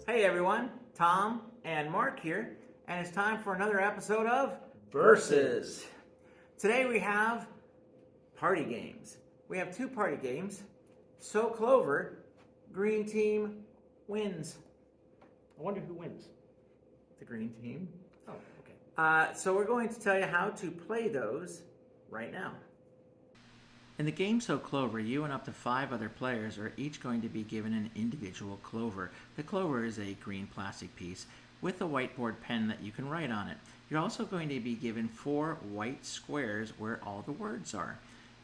Hey everyone, Tom and Mark here, and it's time for another episode of Versus. Today we have party games. We have two party games. So Clover, green team wins. I wonder who wins. The green team. Oh, okay. So we're going to tell you how to play those right now. In the game So Clover, you and up to 5 other players are each going to be given an individual clover. The clover is a green plastic piece with a whiteboard pen that you can write on it. You're also going to be given 4 white squares where all the words are.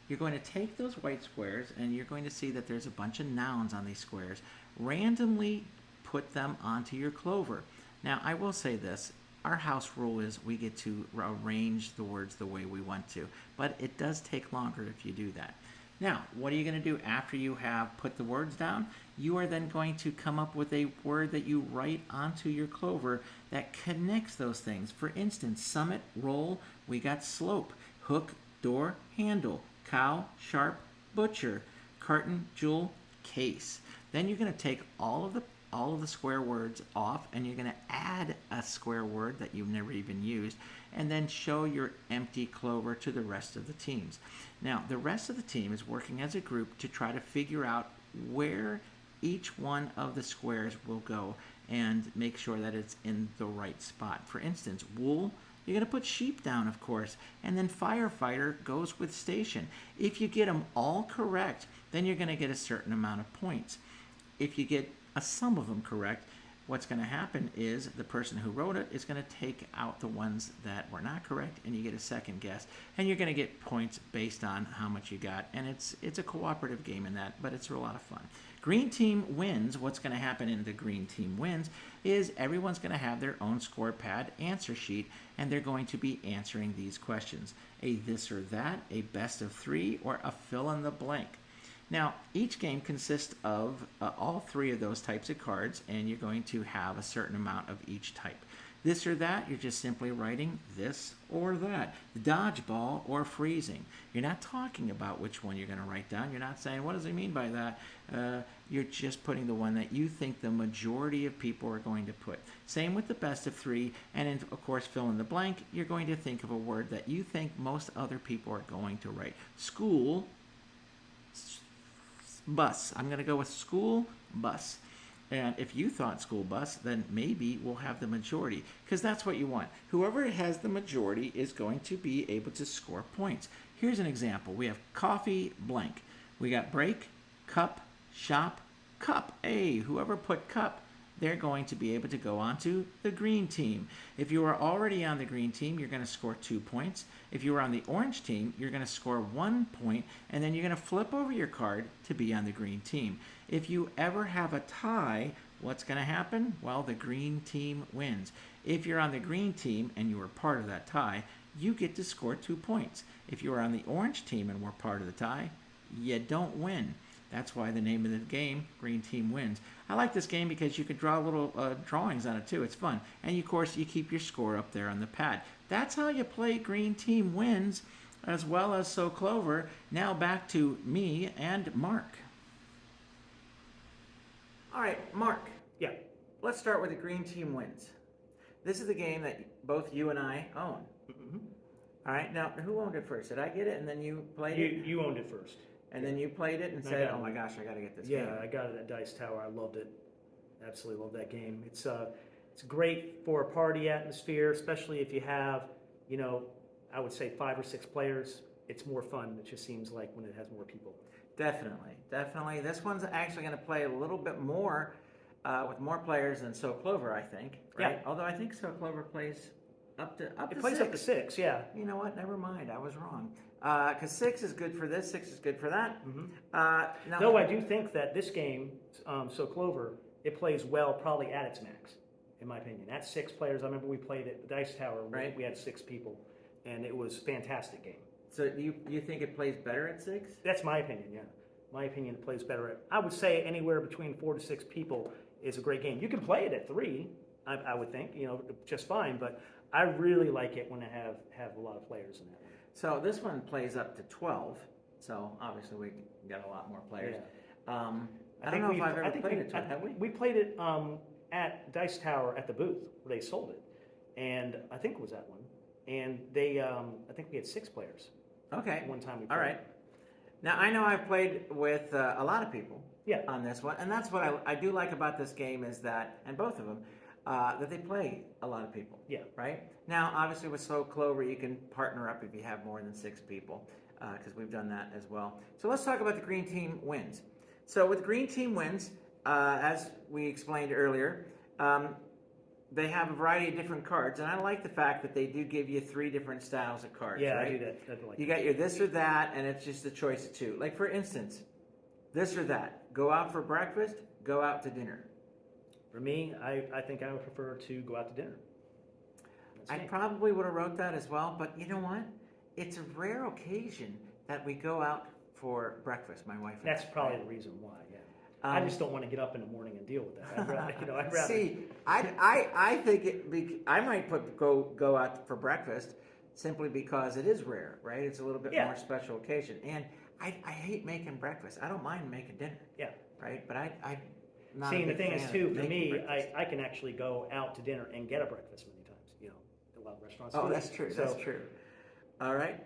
You're going to take those white squares and you're going to see that there's a bunch of nouns on these squares. Randomly put them onto your clover. Now, I will say this. Our house rule is we get to arrange the words the way we want to, but it does take longer if you do that. Now, what are you going to do after you have put the words down? You are then going to come up with a word that you write onto your clover that connects those things. For instance, summit, roll, we got slope, hook, door, handle, cow, sharp, butcher, carton, jewel, case. Then you're going to take all of the square words off and you're going to add a square word that you've never even used and then show your empty clover to the rest of the teams. Now, the rest of the team is working as a group to try to figure out where each one of the squares will go and make sure that it's in the right spot. For instance, wool, you're going to put sheep down, of course, and then firefighter goes with station. If you get them all correct, then you're going to get a certain amount of points. If you get a sum of them correct, what's going to happen is the person who wrote it is going to take out the ones that were not correct and you get a second guess, and you're going to get points based on how much you got. And it's a cooperative game in that, but it's a lot of fun. Green team wins. What's going to happen in the green team wins is everyone's going to have their own score pad answer sheet, and they're going to be answering these questions: a this or that, a best of 3, or a fill in the blank. Now, each game consists of all 3 of those types of cards, and you're going to have a certain amount of each type. This or that, you're just simply writing this or that. Dodgeball or freezing. You're not talking about which one you're going to write down. You're not saying, what does he mean by that? You're just putting the one that you think the majority of people are going to put. Same with the best of 3, and then, of course, fill in the blank. You're going to think of a word that you think most other people are going to write. School, bus. I'm going to go with school bus. And if you thought school bus, then maybe we'll have the majority, because that's what you want. Whoever has the majority is going to be able to score points. Here's an example. We have coffee blank. We got break, cup, shop, cup. Hey, whoever put cup, they're going to be able to go on to the green team. If you are already on the green team, you're going to score 2 points. If you are on the orange team, you're going to score 1 point, and then you're going to flip over your card to be on the green team. If you ever have a tie, what's going to happen? Well, the green team wins. If you're on the green team and you were part of that tie, you get to score 2 points. If you are on the orange team and were part of the tie, you don't win. That's why the name of the game, Green Team Wins. I like this game because you can draw little drawings on it too. It's fun. And of course, you keep your score up there on the pad. That's how you play Green Team Wins, as well as So Clover. Now back to me and Mark. All right, Mark. Yeah. Let's start with the Green Team Wins. This is the game that both you and I own. Mm-hmm. All right, now who owned it first? Did I get it and then you played it? You owned it first. And then you played it and said, oh my gosh, I got to get this game. Yeah, I got it at Dice Tower. I loved it. Absolutely loved that game. It's great for a party atmosphere, especially if you have, I would say 5 or 6 players. It's more fun, it just seems like, when it has more people. Definitely. This one's actually going to play a little bit more with more players than So Clover, I think. Right? Yeah. Although I think So Clover plays up to 6. It plays up to 6, yeah. You know what? Never mind. I was wrong. Because 6 is good for this, 6 is good for that. Mm-hmm. No, I do think that this game, So Clover, it plays well probably at its max, in my opinion. At 6 players, I remember we played at the Dice Tower. Right. We had 6 people, and it was a fantastic game. So you think it plays better at 6? That's my opinion, yeah. My opinion, it plays better at, I would say anywhere between 4 to 6 people is a great game. You can play it at 3, I would think, just fine, but I really like it when I have a lot of players in that one. So this one plays up to 12. So obviously we got a lot more players. Yeah. I don't know if I've ever played it, have we? We played it at Dice Tower at the booth where they sold it, and I think it was that one. And they, I think we had 6 players. Okay. One time we played. All right. Now I know I've played with a lot of people. Yeah. On this one, and that's what I do like about this game is that, and both of them, that they play a lot of people. Yeah. Right. Now, obviously, with Slow Clover, you can partner up if you have more than 6 people, because we've done that as well. So let's talk about the green team wins. So with green team wins, as we explained earlier, they have a variety of different cards, and I like the fact that they do give you 3 different styles of cards. Yeah, right? I do that. I like you got your this or that, and it's just a choice of 2. Like for instance, this or that. Go out for breakfast, go out to dinner. For me, I think I would prefer to go out to dinner. I probably would have wrote that as well, but you know what? It's a rare occasion that we go out for breakfast, my wife and That's I. probably the reason why, yeah. I just don't want to get up in the morning and deal with that. I'd rather... See, I think I might put go out for breakfast simply because it is rare, right? It's a little bit more special occasion. And I hate making breakfast. I don't mind making dinner. Yeah. Right? But I not See, a and the big thing fan is, too, of for making me, breakfast. I can actually go out to dinner and get a breakfast many times. You know, a lot of restaurants Oh, do that's that. true. So, That's true. All right.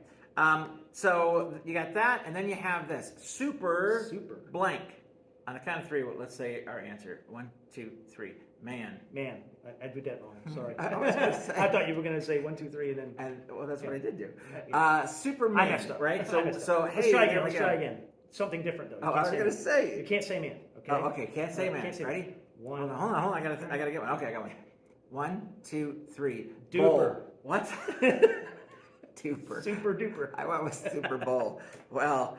So you got that, and then you have this super blank. On the count of 3, let's say our answer. 1, 2, 3. Man, I did that wrong. Sorry. I was gonna say. I thought you were going to say 1, 2, 3, and then. And well, that's what I did do. Yeah. Superman, I messed up. right? I messed up. So Let's hey, try here again. we Let's go. try again. Something different though. Oh, I was gonna say. You can't say man. Okay. Oh, okay. Can't say man. Can't say Ready? man. One. Hold on. I gotta get one. Okay, I got one. 1, 2, 3. Duper. Bowl. What? Duper. Super duper. I went with Super Bowl. Well,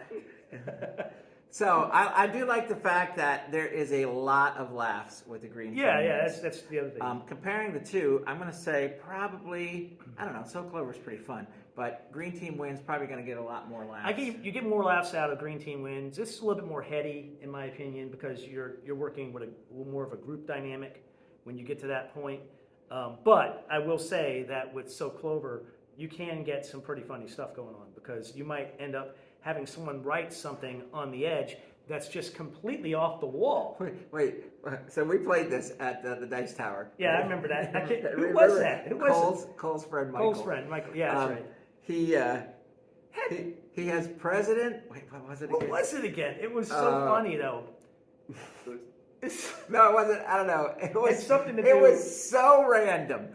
so I do like the fact that there is a lot of laughs with the green. Yeah. That's the other thing. Comparing the 2, I'm going to say probably, I don't know, So Clover's pretty fun, but green team wins probably going to get a lot more laughs. You get more laughs out of green team wins. This is a little bit more heady, in my opinion, because you're working with a little more of a group dynamic when you get to that point. But I will say that with So Clover, you can get some pretty funny stuff going on because you might end up having someone write something on the edge that's just completely off the wall. Wait. So we played this at the Dice Tower. Yeah, I remember that. Who was that? Who was it? Cole's friend Michael. Cole's friend Michael. Yeah, that's right. He has president. Wait, what was it again? What was it again? It was so funny though. No, it wasn't. I don't know. It was something to do. It was so random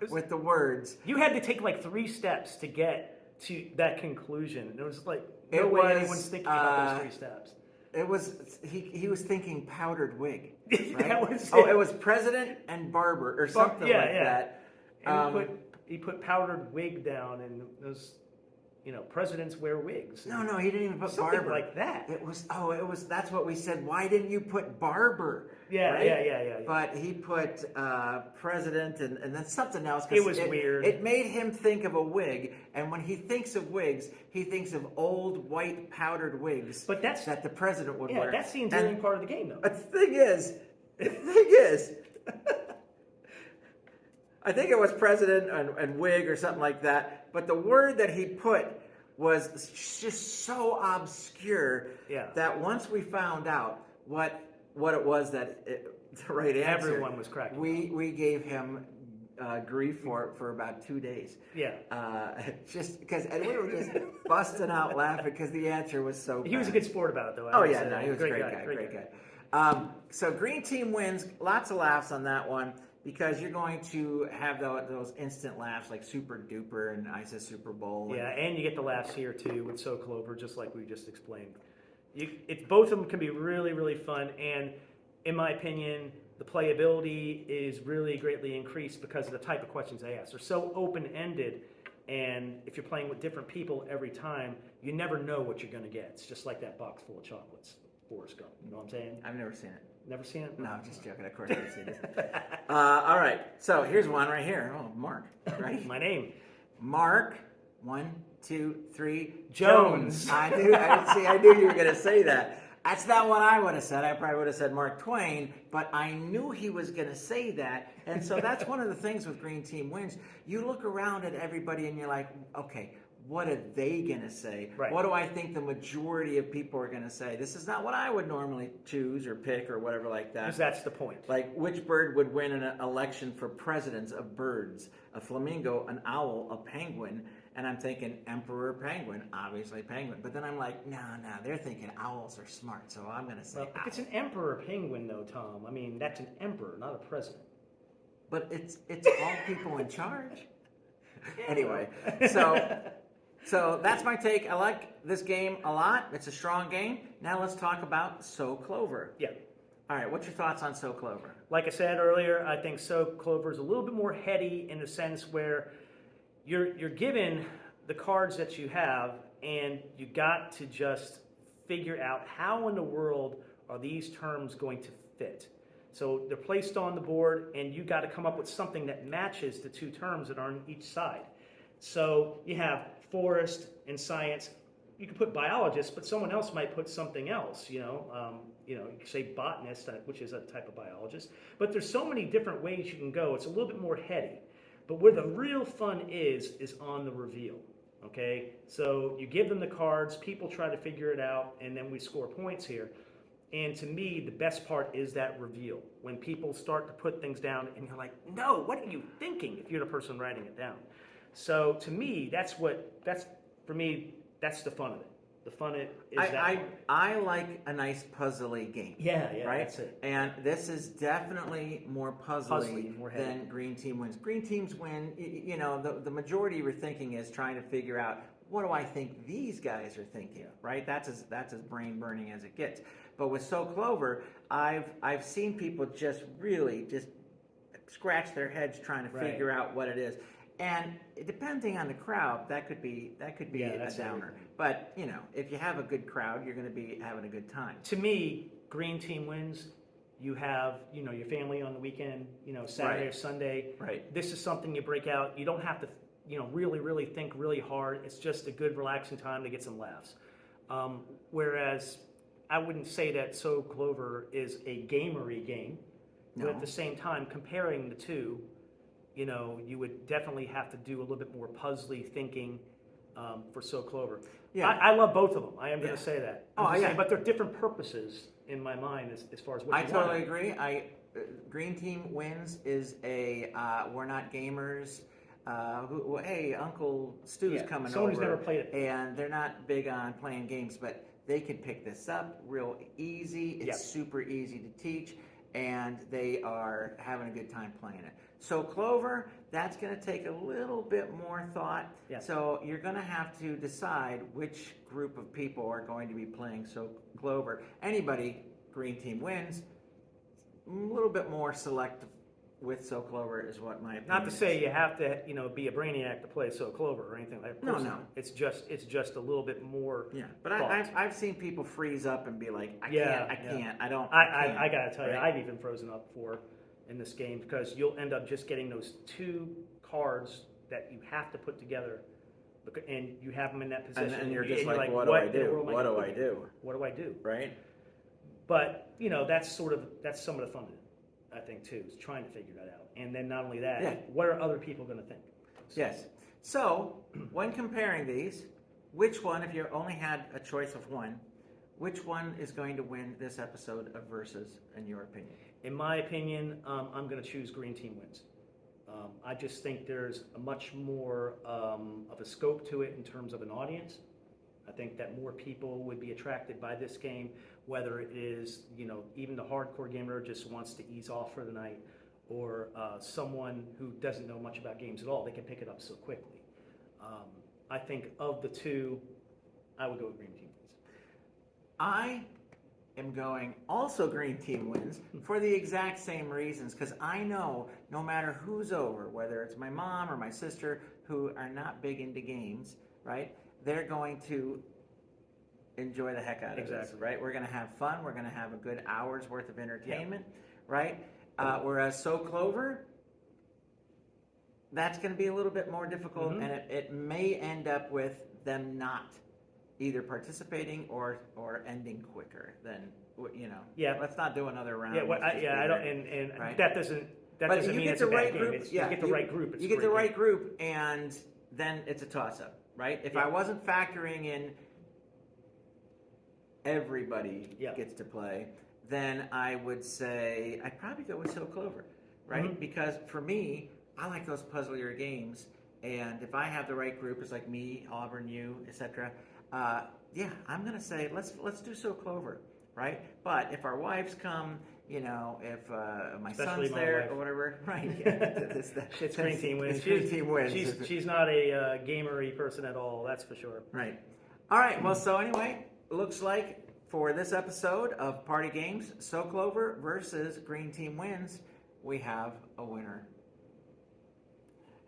with the words. You had to take like 3 steps to get to that conclusion. And it was like no way anyone's thinking about those 3 steps. It was he was thinking powdered wig. Right? That was it was president and barber or something like that. And he put powdered wig down, and those presidents wear wigs. No, he didn't even put something barber like that. It was that's what we said. Why didn't you put barber? Yeah, right? yeah. But he put president and then something else. It was weird. It made him think of a wig, and when he thinks of wigs, he thinks of old white powdered wigs. But that the president would wear. Yeah, that's the endearing part of the game, though. But the thing is, I think it was president and wig or something like that. But the word that he put was just so obscure that once we found out what it was the right answer, everyone was cracking. We gave him grief for about 2 days. Yeah. Just because, and we were just busting out laughing because the answer was so bad. He was a good sport about it, though. He was a great guy. So green team wins. Lots of laughs on that one. Because you're going to have those instant laughs like Super Duper and I said Super Bowl. And you get the laughs here too with So Clover, just like we just explained. Both of them can be really, really fun, and in my opinion, the playability is really greatly increased because of the type of questions they ask. They're so open-ended, and if you're playing with different people every time, you never know what you're going to get. It's just like that box full of chocolates, Forrest Gump. You know what I'm saying? I've never seen it. Never seen it? No, I'm just joking. Of course I've seen it. All right. So here's one right here. Oh, Mark. Right? My name. Mark. 1, 2, 3. Jones. I knew you were going to say that. That's not what I would have said. I probably would have said Mark Twain, but I knew he was going to say that. And so that's one of the things with Green Team Wins. You look around at everybody and you're like, okay, what are they going to say? Right. What do I think the majority of people are going to say? This is not what I would normally choose or pick or whatever like that. Because that's the point. Like, which bird would win an election for presidents of birds? A flamingo, an owl, a penguin. And I'm thinking emperor penguin, obviously penguin. But then I'm like, no, they're thinking owls are smart, so I'm going to say Well, if it's an emperor penguin, though, Tom, I mean, that's an emperor, not a president. But it's all people in charge. Anyway, so that's my take. I like this game a lot. It's a strong game. Now let's talk about So Clover. Yeah. All right, what's your thoughts on So Clover? Like I said earlier, I think So Clover is a little bit more heady in the sense where you're given the cards that you have, and you got to just figure out how in the world are these terms going to fit. So they're placed on the board, and you got to come up with something that matches the two terms that are on each side. So you have forest and science. You could put biologist, but someone else might put something else. You could say botanist, which is a type of biologist. But there's so many different ways you can go. It's a little bit more heady. But where the real fun is on the reveal. Okay, so you give them the cards, people try to figure it out, and then we score points here. And to me, the best part is that reveal. When people start to put things down, and you're like, no, what are you thinking if you're the person writing it down? So to me, that's the fun of it. The fun is that I like a nice puzzly game. Yeah, right? That's it. And this is definitely more puzzly more than Green Team Wins. Green Teams win, the majority you were thinking is trying to figure out, what do I think these guys are thinking, right? That's as brain burning as it gets. But with So Clover, I've seen people just really just scratch their heads trying to figure out what it is. And depending on the crowd, that could be a downer. But if you have a good crowd, you're going to be having a good time. To me, Green Team Wins. You have your family on the weekend, Saturday or Sunday. Right. This is something you break out. You don't have to really think really hard. It's just a good relaxing time to get some laughs. Whereas I wouldn't say that So Clover is a gamery game. No. But at the same time, comparing the two, you would definitely have to do a little bit more puzzly thinking for So Clover. Yeah. I love both of them. I am going to say that. Yeah. But they're different purposes in my mind as far as what I you totally want. agree. Green Team Wins is a we're not gamers. Hey, Uncle Stu's coming someone over. Who's never played it. And they're not big on playing games, but they can pick this up real easy. It's super easy to teach, and they are having a good time playing it. So Clover, that's going to take a little bit more thought. Yeah. So you're going to have to decide which group of people are going to be playing So Clover. Anybody, Green Team Wins, a little bit more selective with So Clover is what my opinion Not to say you have to, be a brainiac to play So Clover or anything like that. No. It's just a little bit more. Yeah, but I've seen people freeze up and be like, I can't. I gotta tell you, I've even frozen up in this game because you'll end up just getting those two cards that you have to put together, and you have them in that position, and you're just like, what do I do? What do I do? Right. But that's some of the fun of it, I think, too, is trying to figure that out. And then not only that, what are other people going to think? So, yes. So when comparing these, which one, if you only had a choice of one, which one is going to win this episode of Versus, in your opinion? In my opinion, I'm going to choose Green Team Wins. I just think there's a much more of a scope to it in terms of an audience. I think that more people would be attracted by this game, whether it is, even the hardcore gamer just wants to ease off for the night, or someone who doesn't know much about games at all. They can pick it up so quickly. I think of the two, I would go with Green Team Wins. I am going also Green Team Wins for the exact same reasons, because I know no matter who's over, whether it's my mom or my sister who are not big into games, right? They're going to enjoy the heck out of this, right? We're going to have fun. We're going to have a good hour's worth of entertainment, right? Whereas So Clover, that's going to be a little bit more difficult, and it may end up with them not either participating or ending quicker than, Yeah. Let's not do another round. I don't, and right? that doesn't mean it's a bad game. You get the right group. You get the right group, and then it's a toss-up, right? If Yeah. I wasn't factoring in everybody Yeah. gets to play, then I would say I'd probably go with So Clover, right? Mhm. Because for me, I like those puzzlier games, and if I have the right group, it's like me, Auburn, you, etc. Yeah, I'm gonna say let's do So Clover, right? But if our wives come, if my Especially son's my there wife. or whatever, right? Yeah, It's green team wins. Green team wins. She's not a gamery person at all. That's for sure. Right. All right. Well, so anyway, looks like for this episode of Party Games, So Clover versus Green Team Wins, we have a winner.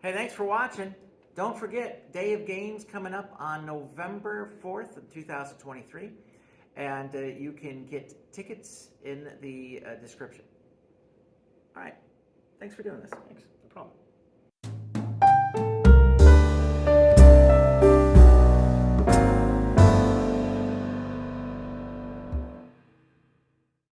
Hey, thanks for watching. Don't forget, Day of Games coming up on November 4th of 2023. And you can get tickets in the description. All right. Thanks for doing this. Thanks. No problem.